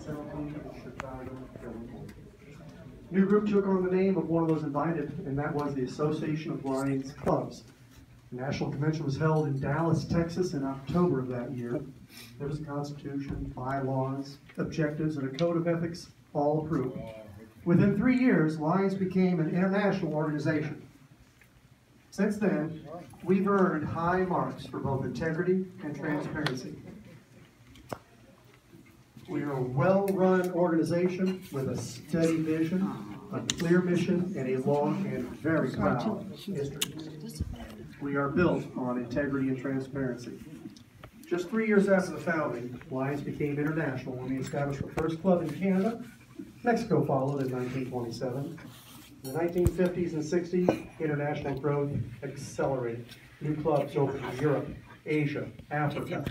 1917 in Chicago, Illinois. New group took on the name of one of those invited, and that was the Association of Lions Clubs. The national convention was held in Dallas, Texas in October of that year. There was a constitution, bylaws, objectives, and a code of ethics all approved. Within 3 years, Lions became an international organization. Since then, we've earned high marks for both integrity and transparency. We are a well-run organization with a steady vision, a clear mission, and a long and very proud history. We are built on integrity and transparency. Just 3 years after the founding, Lions became international when we established our first club in Canada. Mexico followed in 1927. In the 1950s and 60s, international growth accelerated. New clubs opened in Europe, Asia, Africa.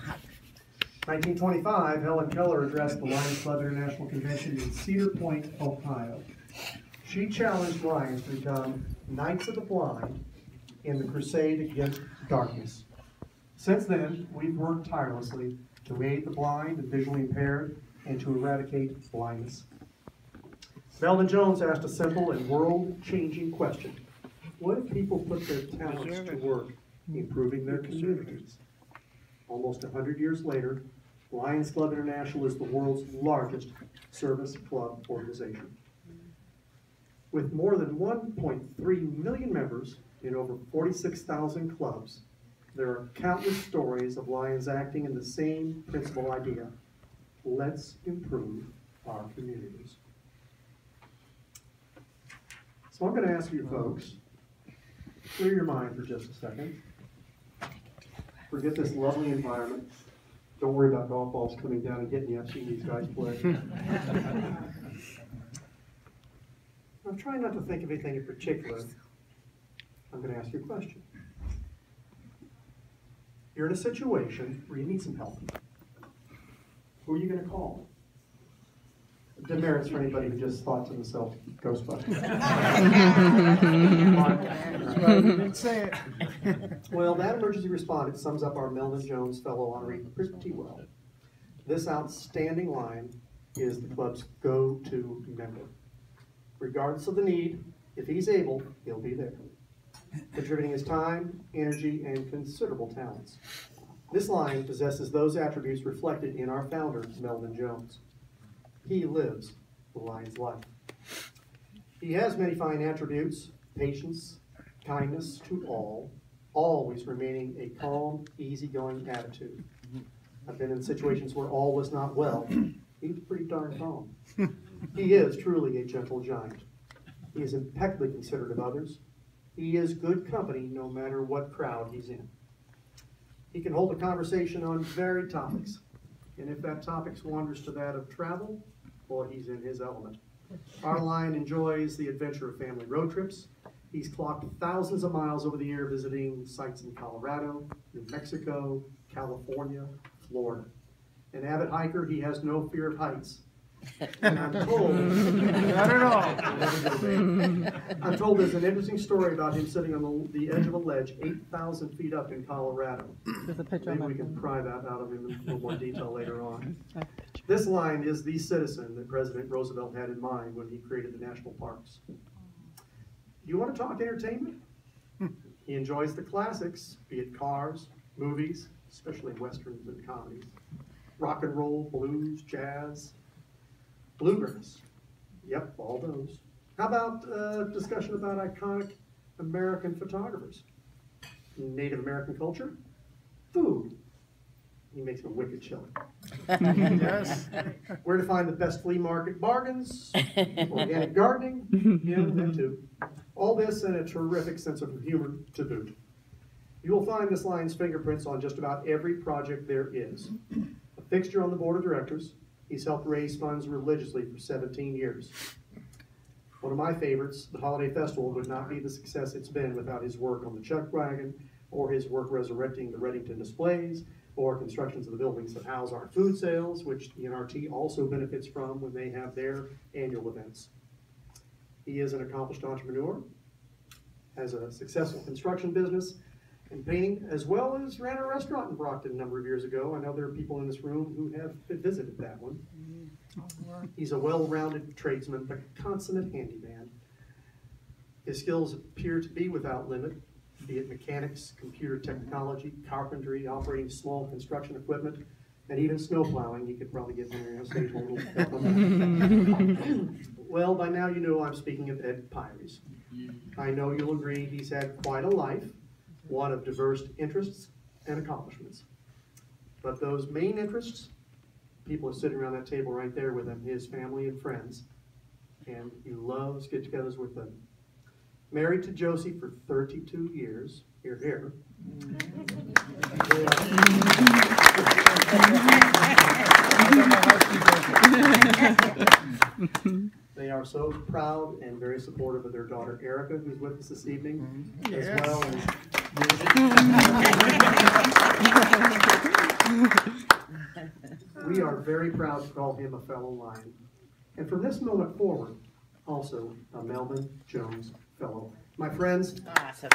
1925, Helen Keller addressed the Lions Club International Convention in Cedar Point, Ohio. She challenged Lions to become Knights of the Blind in the crusade against darkness. Since then, we've worked tirelessly to aid the blind and visually impaired and to eradicate blindness. Melvin Jones asked a simple and world-changing question. What if people put their talents to work improving their communities? Almost 100 years later, Lions Club International is the world's largest service club organization. With more than 1.3 million members in over 46,000 clubs, there are countless stories of Lions acting in the same principal idea. Let's improve our communities. So I'm going to ask you folks, clear your mind for just a second. Forget this lovely environment. Don't worry about golf balls coming down and getting you. I've seen these guys play. I'm trying not to think of anything in particular. I'm going to ask you a question. You're in a situation where you need some help. Who are you going to call? Demerits for anybody who just thought to themselves, Ghostbusters. Well, that emergency respondent sums up our Melvin Jones Fellow honoree pretty well. This outstanding line is the club's go-to member. Regardless of the need, if he's able, he'll be there, contributing his time, energy, and considerable talents. This line possesses those attributes reflected in our founder, Melvin Jones. He lives the Lion's life. He has many fine attributes: patience, kindness to all, always remaining a calm, easygoing attitude. I've been in situations where all was not well. He's pretty darn calm. He is truly a gentle giant. He is impeccably considerate of others. He is good company no matter what crowd he's in. He can hold a conversation on varied topics, and if that topic wanders to that of travel, boy, he's in his element. Our Lion enjoys the adventure of family road trips. He's clocked thousands of miles over the year visiting sites in Colorado, New Mexico, California, Florida. An avid hiker, he has no fear of heights. And I'm told, not at all. I'm told there's an interesting story about him sitting on the edge of a ledge 8,000 feet up in Colorado. Maybe we can pry that out of him in a little more detail later on. This line is the citizen that President Roosevelt had in mind when he created the national parks. You want to talk entertainment? He enjoys the classics, be it cars, movies, especially westerns and comedies, rock and roll, blues, jazz, bluegrass. Yep, all those. How about discussion about iconic American photographers? Native American culture? Food. He makes a wicked chili. Yes. Where to find the best flea market bargains? Organic gardening? Yeah, that too. All this and a terrific sense of humor to boot. You will find this line's fingerprints on just about every project there is. A fixture on the board of directors, he's helped raise funds religiously for 17 years. One of my favorites, the Holiday Festival, would not be the success it's been without his work on the Chuck Wagon, or his work resurrecting the Reddington displays, or constructions of the buildings that house our food sales, which the NRT also benefits from when they have their annual events. He is an accomplished entrepreneur, has a successful construction business and painting, as well as ran a restaurant in Brockton a number of years ago. I know there are people in this room who have visited that one. He's a well-rounded tradesman, but consummate handyman. His skills appear to be without limit, be it mechanics, computer technology, carpentry, operating small construction equipment, and even snow plowing. He could probably get in there on stage a little help on that. Well, by now you know I'm speaking of Ed Pyries. I know you'll agree he's had quite a life, one of diverse interests and accomplishments. But those main interests, people are sitting around that table right there with him, his family and friends, and he loves get-togethers with them. Married to Josie for 32 years, here, here. They are so proud and very supportive of their daughter Erica, who's with us this evening, as well as we are very proud to call him a fellow Lion. And from this moment forward, also a Melvin Jones Fellow. My friends, Awesome.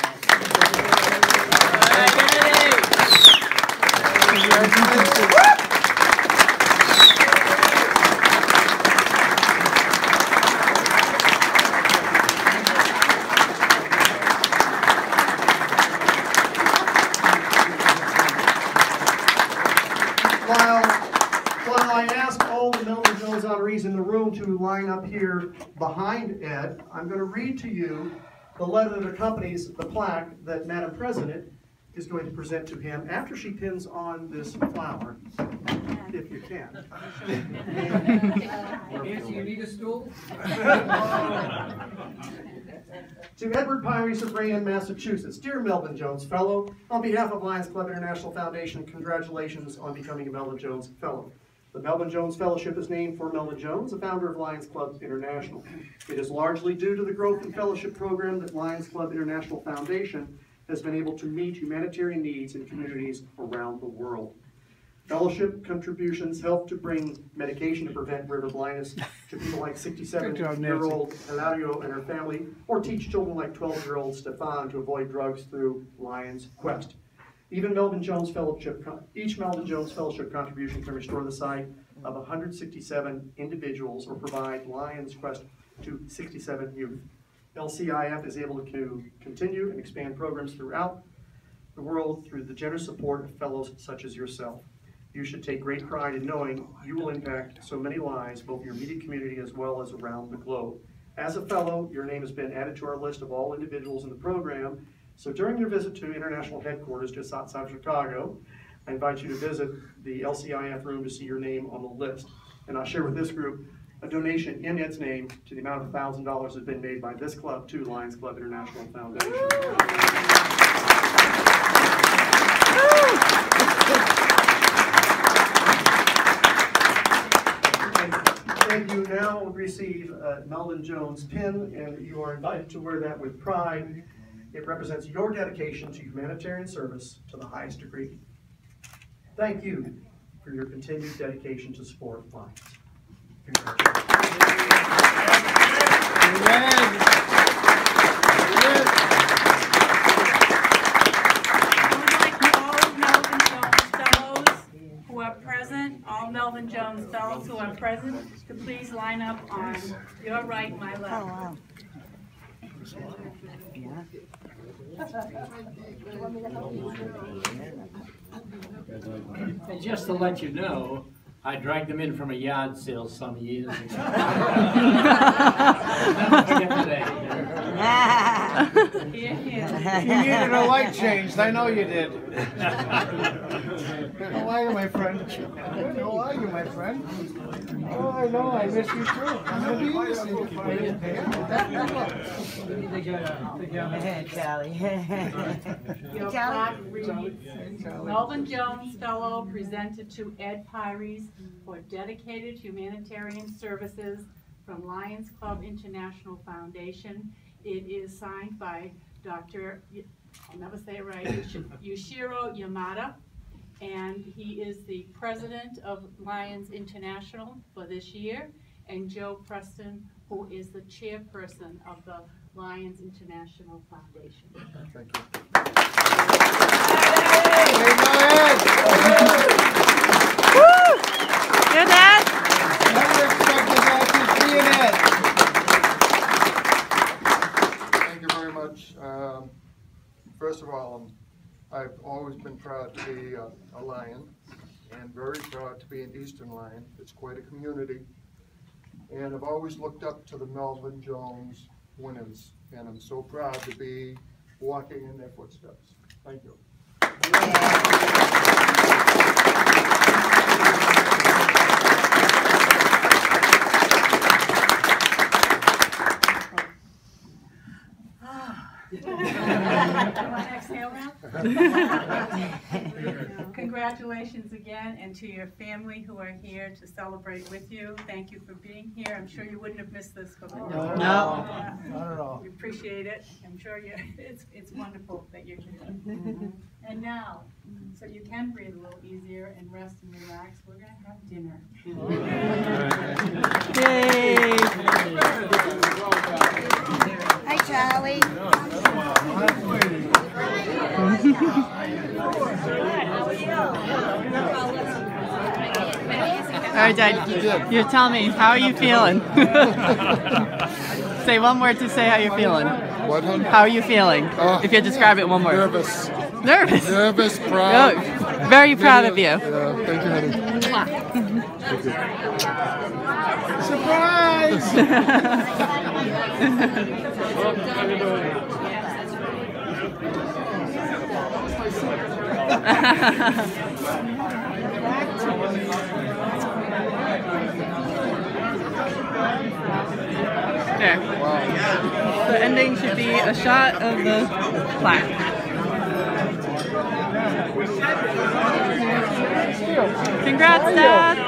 While I ask all the Melvin Jones honorees in the room to line up here behind Ed, I'm going to read to you the letter that accompanies the plaque that Madam President is going to present to him after she pins on this flower, if you can. Nancy, you need a stool? To Edward Pyries of Raynham, Massachusetts. Dear Melvin Jones Fellow, on behalf of Lions Club International Foundation, congratulations on becoming a Melvin Jones Fellow. The Melvin Jones Fellowship is named for Melvin Jones, the founder of Lions Club International. It is largely due to the growth and fellowship program that Lions Club International Foundation has been able to meet humanitarian needs in communities around the world. Fellowship contributions help to bring medication to prevent river blindness to people like 67-year-old Hilario and her family, or teach children like 12-year-old Stefan to avoid drugs through Lions Quest. Even Melvin Jones Fellowship, each Melvin Jones Fellowship contribution can restore the sight of 167 individuals or provide Lions Quest to 67 youth. LCIF is able to continue and expand programs throughout the world through the generous support of fellows such as yourself. You should take great pride in knowing you will impact so many lives, both in your immediate community as well as around the globe. As a fellow, your name has been added to our list of all individuals in the program. So during your visit to international headquarters just outside of Chicago, I invite you to visit the LCIF room to see your name on the list. And I'll share with this group a donation in Ed's name to the amount of $1,000 has been made by this club to Lions Club International Foundation. And you now receive a Melvin Jones pin, and you are invited to wear that with pride. It represents your dedication to humanitarian service to the highest degree. Thank you for your continued dedication to support Lions. All Melvin Jones Fellows who are present, to please line up on your right, my left. Oh, wow. And just to let you know, I dragged them in from a yard sale some years ago. Here, here. You needed a light changed. I know you did. How are you, my friend? How are you, my friend? Oh, I know. I miss you too. I'm going to be Hey, Charlie. Your plaque reads, Melvin Jones Fellow presented to Ed Pyries for dedicated humanitarian services from Lions Club International Foundation. It is signed by Dr. I'll never say it right, Yushiro Yamada, and he is the president of Lions International for this year, and Joe Preston, who is the chairperson of the Lions International Foundation. Thank you. Good, Dad. Never expected proud to be a Lion, and very proud to be an Eastern Lion. It's quite a community. And I've always looked up to the Melvin Jones winners, and I'm so proud to be walking in their footsteps. Thank you. Congratulations again, and to your family who are here to celebrate with you. Thank you for being here. I'm sure you wouldn't have missed this for the No, not at all. We appreciate it. I'm sure it's wonderful that you're here. And now, so you can breathe a little easier and rest and relax, we're going to have dinner. Yay! Hi, Charlie. All right, Dad, you're telling me, how are you feeling? Say one word to say how you're feeling. What, honey? How are you feeling? If you describe it one word. Nervous. Nervous? Nervous, proud. Oh, very proud of you. Yeah, thank you, honey. Thank you. There. The ending should be a shot of the plaque. Congrats, Dad!